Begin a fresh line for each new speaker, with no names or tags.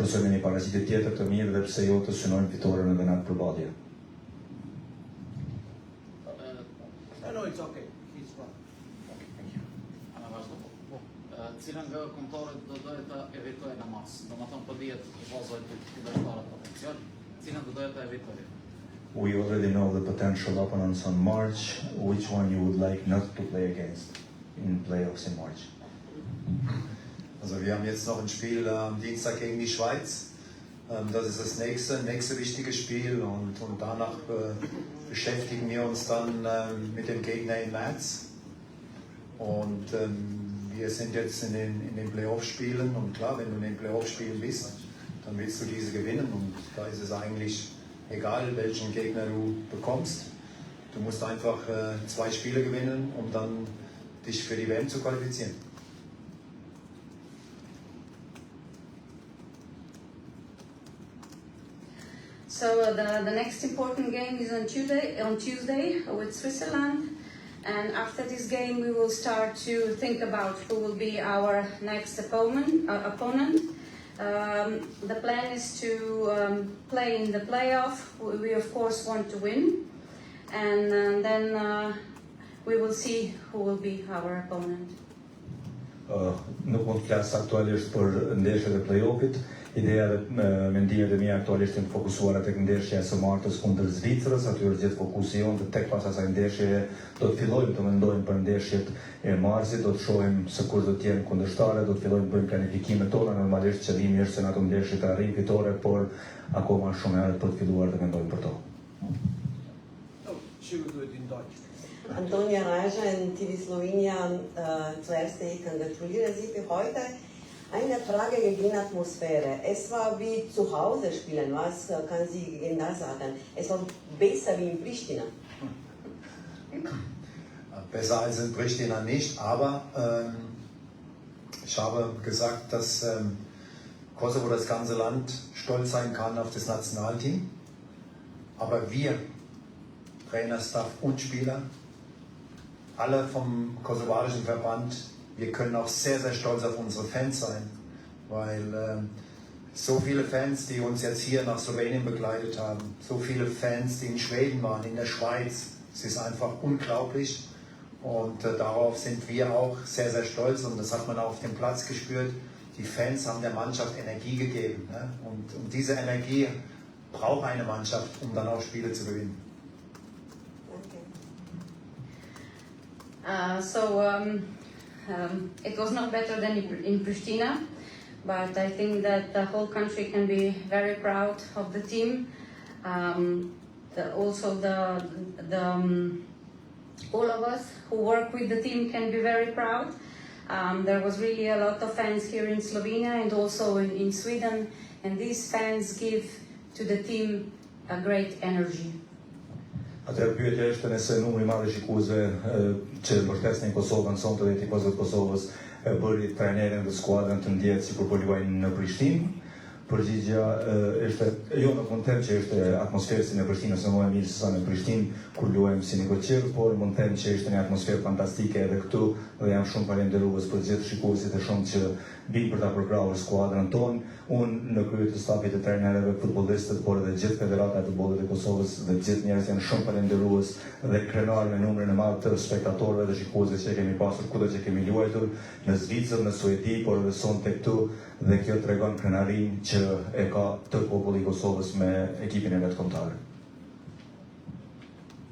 përsëri një paraqitje tjetër të mirë dhe pse jo të synojmë fitoren edhe në atë përballje.
No, it's okay. He's fine.
Okay, thank you.
Ana vazhdo. Cilën nga kombëtarët do doje të evitojë në mas? Domethënë po dihet vazoj të kundërshtarët potencial, cilën do doje të evitojë?
We already know the potential opponents on March. Which one you would like not to play against in playoffs in March?
Also wir haben jetzt noch ein Spiel am Dienstag gegen die Schweiz. Das ist das nächste wichtige Spiel und danach beschäftigen wir uns dann mit dem Gegner im März. Und wir sind jetzt in den Playoff-Spielen und klar, wenn du in den Playoff-Spielen bist, dann willst du diese gewinnen und da ist es eigentlich egal, welchen Gegner du bekommst. Du musst einfach 2 Spiele gewinnen, um dann dich für die WM zu qualifizieren.
So the next important game is on Tuesday with Switzerland, and after this game we will start to think about who will be our next opponent. The plan is to play in the playoff. We of course want to win, and then we will see who will be our opponent.
Nuk mund të flas aktualisht për ndeshjet e play-offit. Ideja dhe mendimet e mia aktualisht janë fokusuara tek ndeshja e së martës kundër Zvicrës, aty është gjithë fokusi jonë, tek pas asaj ndeshje do të fillojmë të mendojmë për ndeshjet e marsit, do të shohim se kush do të jenë kundërshtarët, do të fillojmë të bëjmë planifikimet tona, normalisht qëllimi është se në ato ndeshje të arrijmë fitore, por akoma shumë herët për të filluar të mendojmë për to.
Antonia Reiser in TV Slowenien, zuerst die Gratuliere Sie für heute. Eine Frage gegen die Atmosphäre. Es war wie zu Hause spielen, was kann Sie gegen das sagen? Es war besser wie in Pristina.
Besser als in Pristina nicht, aber ich habe gesagt, dass Kosovo, das ganze Land, stolz sein kann auf das Nationalteam. Aber wir, Trainer, Staff und Spieler, alle vom kosovarischen Verband, wir können auch sehr, sehr stolz auf unsere Fans sein, weil so viele Fans, die uns jetzt hier nach Slowenien begleitet haben, so viele Fans, die in Schweden waren, in der Schweiz, es ist einfach unglaublich und darauf sind wir auch sehr, sehr stolz und das hat man auch auf dem Platz gespürt. Die Fans haben der Mannschaft Energie gegeben, ne? Und diese Energie braucht eine Mannschaft, um dann auch Spiele zu gewinnen.
It was not better than in Pristina, but I think that the whole country can be very proud of the team. Also, all of us who work with the team can be very proud. There was really a lot of fans here in Slovenia and also in Sweden, and these fans give to the team a great energy.
Atëherë pyetja është nëse numri i madh i shikuesve që mbështesin Kosovën sonte dhe tifozët e Kosovës bëri trajnerin dhe skuadrën të ndjetë sikur po luajnë në Prishtinë. Përgjigjja është jo në kontent që është atmosferë si në Prishtinë ose më e mirë se sa në Prishtinë kur luajmë si në Koqir, por mund të them që është një atmosferë fantastike edhe këtu dhe jam shumë falendërues për gjithë shikuesit e shumë që binë për ta përkrahur skuadrën tonë. Unë në krye të stafit të trajnerëve, futbollistët, por edhe gjithë federata e futbollit të Kosovës dhe gjithë njerëzit janë shumë falendërues dhe krenar me numrin e madh të spektatorëve dhe shikuesve që kemi pasur kudo që kemi luajtur në Zvicër, në Suedi, por edhe sonte këtu dhe kjo tregon krenarinë që e ka të populli i Kosovës me ekipin e vet kombëtar.